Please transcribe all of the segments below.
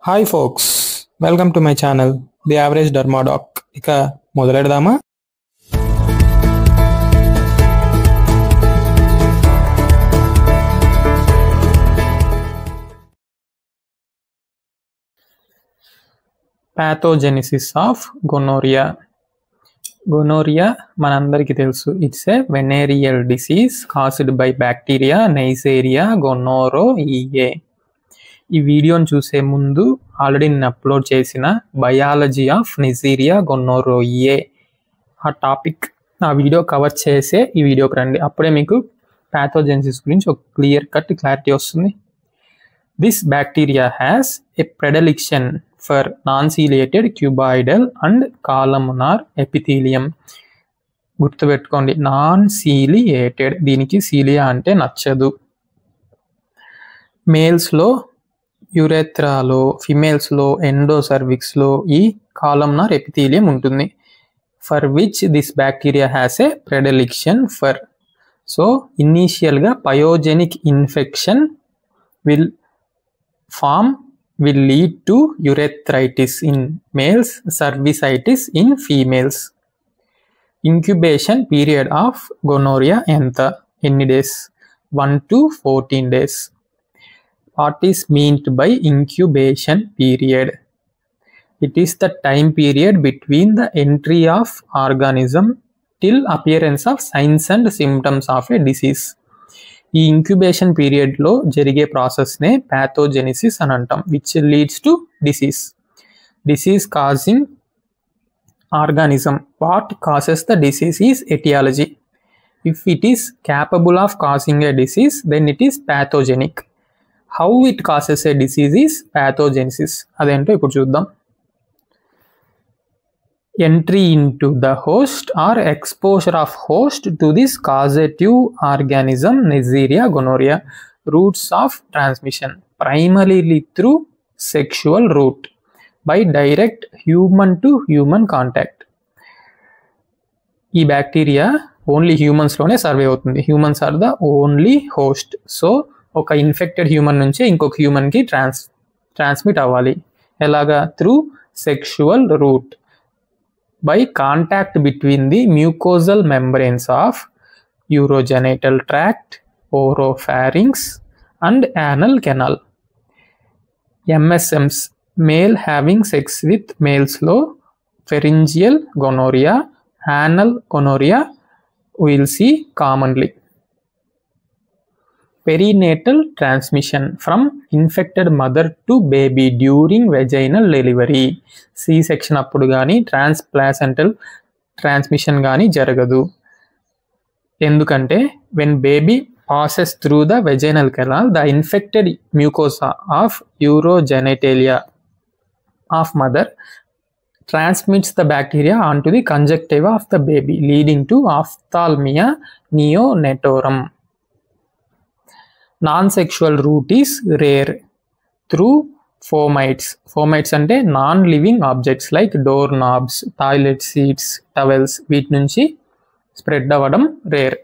Hi folks, welcome to my channel the average dermadoc. ఇక మొదలెడదామా? Pathogenesis of gonorrhoea. Gonorrhoea మనందరికీ తెలుసు, it's a venereal disease caused by bacteria Neisseria gonorrhoeae. ఈ వీడియోని చూసే ముందు ఆల్రెడీ నేను అప్లోడ్ చేసిన బయాలజీ ఆఫ్ నైజేరియా గొనోరోయియే ఆ వీడియో కవర్ చేసే ఈ వీడియోకి రండి. అప్పుడే మీకు ప్యాథోజెనిసిస్ గురించి ఒక క్లారిటీ వస్తుంది. This bacteria has a predilection for non ciliated cuboidal and columnar epithelium. గుర్తుపెట్టుకోండి, నాన్-సీలియేటెడ్, దీనికి సీలియా అంటే నచ్చదు. మేల్స్లో యురేత్రాలో, ఫిమేల్స్లో ఎండోసర్విక్స్లో ఈ కాలమ్నార్ ఎపిథీలియం ఉంటుంది. For which this bacteria has a predilection for. So ఇనీషియల్గా pyogenic infection will lead to urethritis in males, cervicitis in females. Incubation period of gonorrhea ఎన్ని days? 1 to 14 days. What is meant by incubation period? It is the time period between the entry of organism till appearance of signs and symptoms of a disease. ఈ incubation పీరియడ్లో జరిగే ప్రాసెస్నే pathogenesis అని అంటాం, which leads to disease causing organism. What causes the disease is aetiology. If it is capable of causing a disease, then it is pathogenic. How it causes a disease is pathogenesis. అదేంటో ఇప్పుడు చూద్దాం. Entry into the host or exposure of host to this causative organism Neisseria gonorrhea. Routes of transmission primarily through sexual route by direct human to human contact. ఈ bacteria only హ్యూమన్స్లోనే survive అవుతుంది. Humans are the only host. So ఒక infected human నుంచి ఇంకొక హ్యూమన్కి transmit అవ్వాలి. ఎలాగా? Through sexual route, by contact between the mucosal membranes of urogenital tract, oropharynx and anal canal. MSMs, male having sex with males లో pharyngeal gonorrhea, anal gonorrhea we'll see commonly. Perinatal transmission from infected mother to baby during vaginal delivery. C-section అప్పుడు కానీ ట్రాన్స్ప్లాసెంటల్ transmission కానీ జరగదు. ఎందుకంటే when baby passes through the vaginal canal, the infected mucosa of urogenitalia of mother transmits the bacteria onto the conjunctiva of the baby, leading to ophthalmia neonatorum. Non-sexual route is rare through fomites. Fomites అంటే non living objects like door knobs, toilet seats, towels, వీటి నుంచి spread అవ్వడం rare.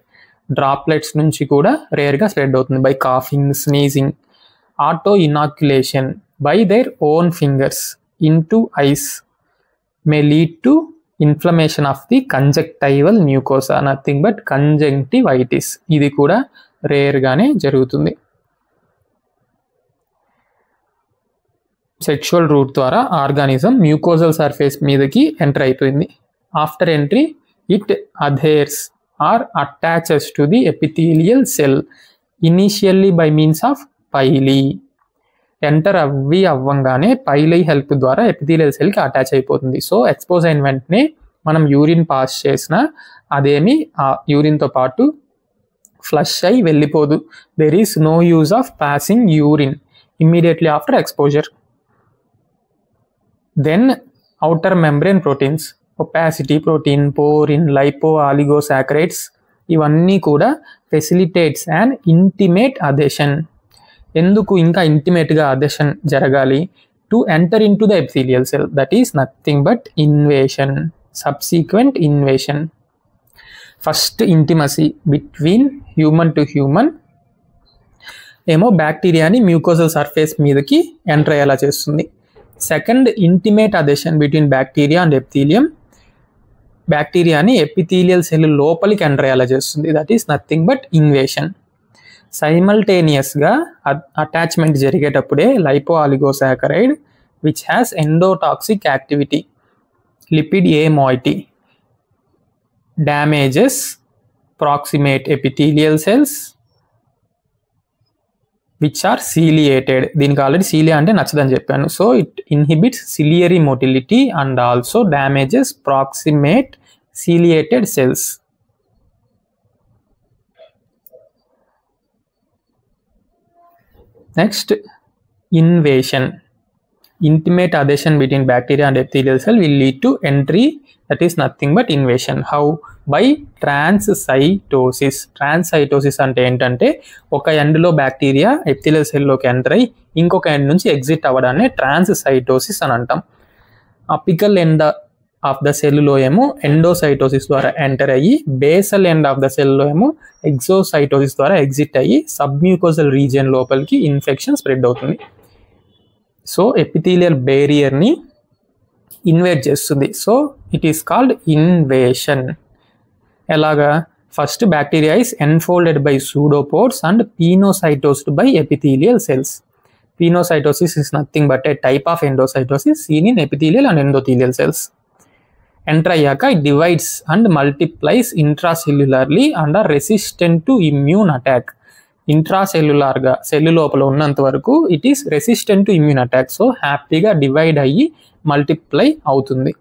Droplets నుంచి కూడా రేర్గా spread అవుతుంది by coughing, sneezing. Auto inoculation by their own fingers into eyes may lead to inflammation of the conjunctival mucosa, nothing but conjunctivitis. ఇది కూడా రేర్గానే జరుగుతుంది. సెక్షువల్ రూట్ ద్వారా ఆర్గానిజం మ్యూకోజల్ సర్ఫేస్ మీదకి ఎంటర్ అయిపోయింది. After entry it adheres or attaches to the epithelial cell initially by means of pili. Enter అవ్వంగానే pili help ద్వారా epithelial సెల్కి అటాచ్ అయిపోతుంది. సో ఎక్స్పోజ్ అయిన వెంటనే మనం యూరిన్ పాస్ చేసినా అదేమి ఆ యూరిన్తో పాటు ఫ్లష్ అయి వెళ్ళిపోదు. There is no use of passing urine immediately after exposure. Then outer membrane proteins, opacity protein, porin, lipo oligosaccharides, ఇవన్నీ కూడా ఫెసిలిటేట్స్ అండ్ ఇంటిమేట్ అధెషన్. ఎందుకు ఇంకా ఇంటిమేట్గా అధెషన్ జరగాలి? To enter into the epithelial cell, that is nothing but invasion, subsequent invasion. First intimacy between human to human ఏమో బ్యాక్టీరియాని mucosal surface మీదకి enter అయ్యేలా చేస్తుంది. Second, intimate adhesion between bacteria and epithelium. బ్యాక్టీరియాని epithelial cell లోపలికి enter అయ్యేలా చేస్తుంది. That is nothing but invasion. సైమల్టేనియస్గా అటాచ్మెంట్ జరిగేటప్పుడే lipo oligosaccharide which has endotoxic activity, lipid A moiety, damages proximate epithelial cells which are ciliated. దీనికి already cilia అంటే నచ్చదని చెప్పాను. So it inhibits ciliary motility and also damages proximate ciliated cells. Next, invasion. Intimate adhesion between bacteria and epithelial cell will lead to entry, that is nothing but invasion. How? By transcytosis. Transcytosis అంటే ఏంటంటే ఒక ఎండ్లో bacteria epithelial సెల్లోకి enter అయ్యి ఇంకొక end నుంచి exit అవ్వడాన్ని ట్రాన్స్సైటోసిస్ అని అంటాం. అపికల్ ఎండ్ ఆఫ్ ద సెల్లో ఏమో ఎండోసైటోసిస్ ద్వారా ఎంటర్ అయ్యి, బేసల్ ఎండ్ ఆఫ్ ద సెల్లో ఏమో ఎగ్జోసైటోసిస్ ద్వారా ఎగ్జిట్ అయ్యి సబ్మ్యూకోజల్ రీజియన్ లోపలికి ఇన్ఫెక్షన్ స్ప్రెడ్ అవుతుంది. సో ఎపిథీలియల్ బేరియర్ని ఇన్వేట్ చేస్తుంది. So it is called invasion. ఎలాగా? First bacteria is enfolded by pseudopods and pinocytosed by epithelial cells. Pinocytosis is nothing but a type of endocytosis seen in epithelial and endothelial cells. Enter అయ్యాక it divides and multiplies intracellularly and are resistant to immune attack. ఇంట్రాసెల్యులర్గా cell లోపల ఉన్నంత వరకు it is resistant to immune attack. So హ్యాపీగా divide అయ్యి multiply అవుతుంది.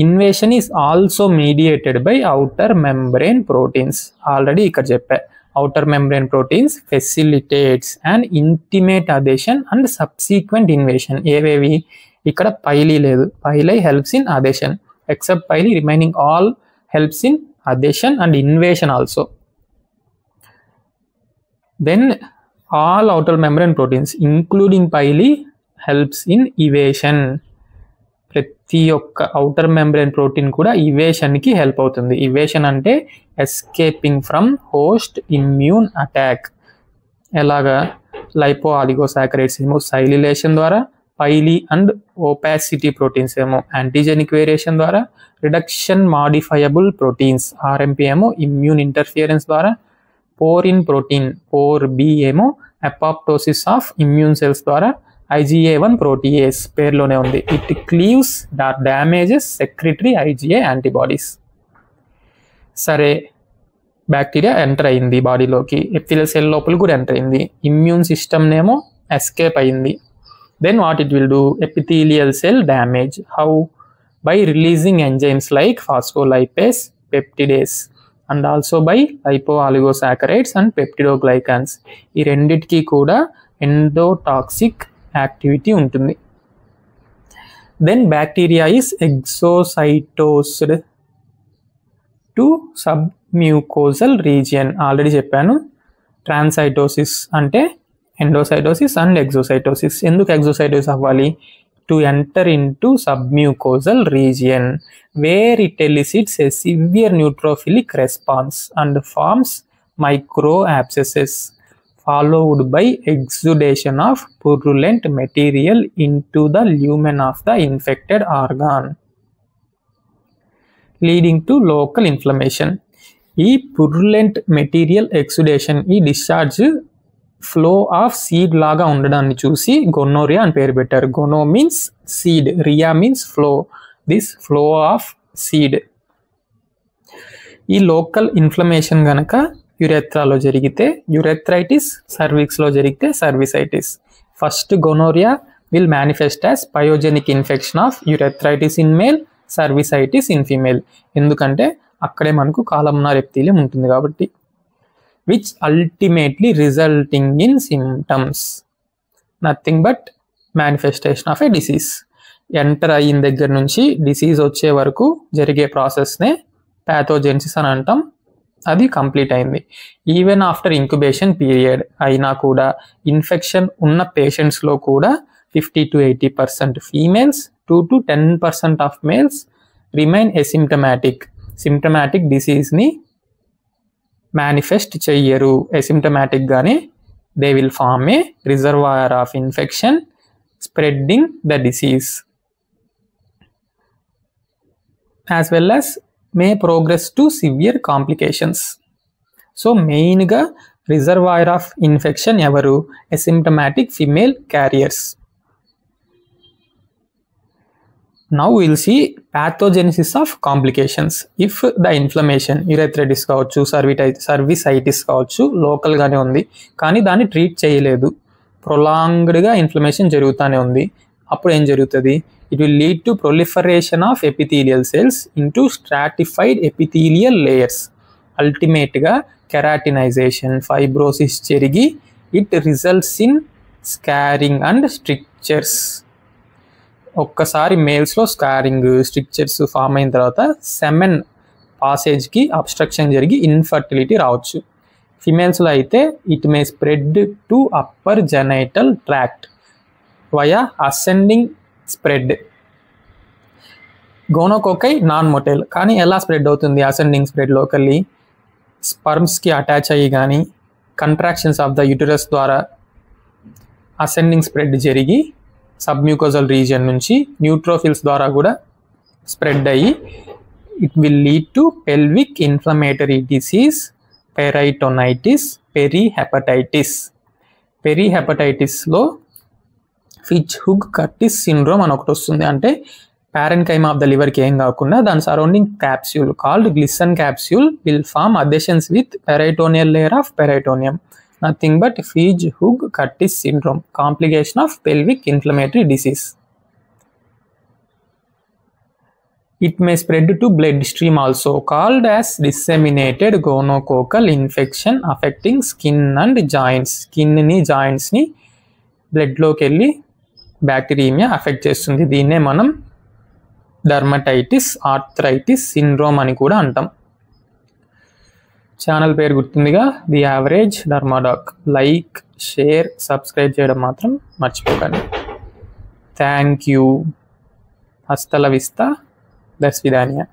Invasion is also mediated by outer membrane proteins. Already ఇక్కడ చెప్పా, outer membrane proteins facilitates an intimate adhesion and subsequent invasion. ఏవేవి? ఇక్కడ పైలీ లేదు, పైలీ helps in adhesion, except pili remaining all helps in adhesion and invasion also. Then all outer membrane proteins including pili helps in evasion. ప్రతి ఒక్క outer membrane protein కూడా ఇవేషన్కి help అవుతుంది. ఇవేషన్ అంటే escaping from host immune attack. ఎలాగా? Lipo ఆలిగోసాకరైడ్స్ ఏమో సైలిలేషన్ ద్వారా, పైలీ and opacity proteins ఏమో antigenic variation ద్వారా, రిడక్షన్ మాడిఫయబుల్ ప్రోటీన్స్ ఆర్ఎంపీ ఏమో ఇమ్యూన్ ఇంటర్ఫియరెన్స్ ద్వారా, పోరిన్ ప్రోటీన్ పోర్ బి ఏమో అపాప్టోసిస్ ఆఫ్ ఇమ్యూన్ సెల్స్ ద్వారా, IgA1 ప్రోటీయేస్ పేర్లోనే ఉంది. It cleaves damages secretory IgA antibodies. సరే, బ్యాక్టీరియా ఎంటర్ అయింది బాడీలోకి, ఎపిథీలియల్ సెల్ లోపల కూడా ఎంటర్ అయింది, ఇమ్యూన్ సిస్టమ్నేమో ఎస్కేప్ అయింది. Then what it will do? Epithelial cell damage. How? By releasing enzymes like phospholipase, peptidase and also by lipo oligosaccharides and peptidoglycans. ఈ రెండిటికి కూడా ఎండోటాక్సిక్ యాక్టివిటీ ఉంటుంది. Then bacteria is exocytosed to submucosal region. Already చెప్పాను, transcytosis అంటే endocytosis and exocytosis. ఎందుకు exocytosis అవ్వాలి? To enter into submucosal region where it elicits a severe neutrophilic response and forms micro abscesses followed by exudation of purulent material into the lumen of the infected organ, leading to local inflammation. ఈ purulent material exudation, ఈ discharge flow of seed లాగా ఉండడాన్ని చూసి gonorrhoea అని పేరు పెట్టారు. Gono means seed, rhoea means flow. This flow of seed. ఈ local inflammation గనక యురెత్రాలో జరిగితే యురెథ్రైటిస్, సర్విక్స్లో జరిగితే cervicitis. First gonorrhoea will manifest as pyogenic infection of urethritis in male, cervicitis in female. ఎందుకంటే అక్కడే మనకు కాలమ్నార్ ఎపిథీలియం ఉంటుంది కాబట్టి. Which ultimately resulting in symptoms, nothing but manifestation of a disease. Enter అయిన దగ్గర నుంచి డిసీజ్ వచ్చే వరకు జరిగే ప్రాసెస్నే ప్యాథోజెన్సిస్ అని అంటాం. అది కంప్లీట్ అయింది. ఈవెన్ ఆఫ్టర్ ఇంక్యుబేషన్ పీరియడ్ అయినా కూడా ఇన్ఫెక్షన్ ఉన్న పేషెంట్స్లో కూడా 50 to 80% females, 2 to 10% of males remain asymptomatic. Symptomatic డిసీజ్ని మేనిఫెస్ట్ చెయ్యరు. ఎసిమ్టమాటిక్గానే they will form a reservoir of infection spreading the disease, as well as may progress to severe complications. So main ga reservoir of infection evaru asymptomatic female carriers. Now we'll see pathogenesis of complications. If the inflammation urethritis కావచ్చు, సర్విసైటిస్ కావచ్చు, local గానే ఉంది కానీ దాన్ని treat చేయలేదు, prolonged గా inflammation జరుగుతూనే ఉంది, అప్పుడు ఏం జరుగుతుంది? It will lead to proliferation of epithelial cells into stratified epithelial layers. Ultimate గా కెరాటినైజేషన్, ఫైబ్రోసిస్ జరిగి it results in scarring and strictures. ఒక్కసారి మేల్స్లో స్కారింగ్, స్ట్రిక్చర్స్ ఫామ్ అయిన తర్వాత సెమెన్ పాసేజ్కి అబ్స్ట్రక్షన్ జరిగి ఇన్ఫర్టిలిటీ రావచ్చు. ఫిమేల్స్లో అయితే it may spread to upper genital tract via ascending spread. Gonococci non motile, కానీ ఎలా స్ప్రెడ్ అవుతుంది? అసెండింగ్ స్ప్రెడ్ లోకల్లీ స్పర్మ్స్కి అటాచ్ అయ్యి కానీ కంట్రాక్షన్స్ ఆఫ్ ద యూటరస్ ద్వారా అసెండింగ్ స్ప్రెడ్ జరిగి సబ్మ్యూకోజల్ రీజియన్ నుంచి న్యూట్రోఫిల్స్ ద్వారా కూడా స్ప్రెడ్ అయ్యి it will lead to pelvic inflammatory disease, peritonitis, perihepatitis. పెరిహెపటైటిస్లో ఫిచ్ హుగ్ కర్టిస్ సిండ్రోమ్ అని ఒకటి వస్తుంది. అంటే parenchyma of the liver కి ఏం కాకుండా దాని surrounding capsule called Glisson capsule will form adhesions with peritoneal layer of peritoneum. Nothing but Fitch Hugh Curtis syndrome, complication of pelvic inflammatory disease. It may spread to bloodstream also, called as disseminated gonococcal infection affecting skin and joints. Skin ni joints ni blood loki వెళ్ళి bacteria affect చేస్తుంది. దీన్నే మనం dermatitis, arthritis syndrome అని కూడా అంటాం. Channel పేరు గుర్తుందిగా, the average dermadoc. Like, share, subscribe చేయడం మాత్రం మర్చిపోకండి. Thank you. Hasta la Vista, దస్విదానియా.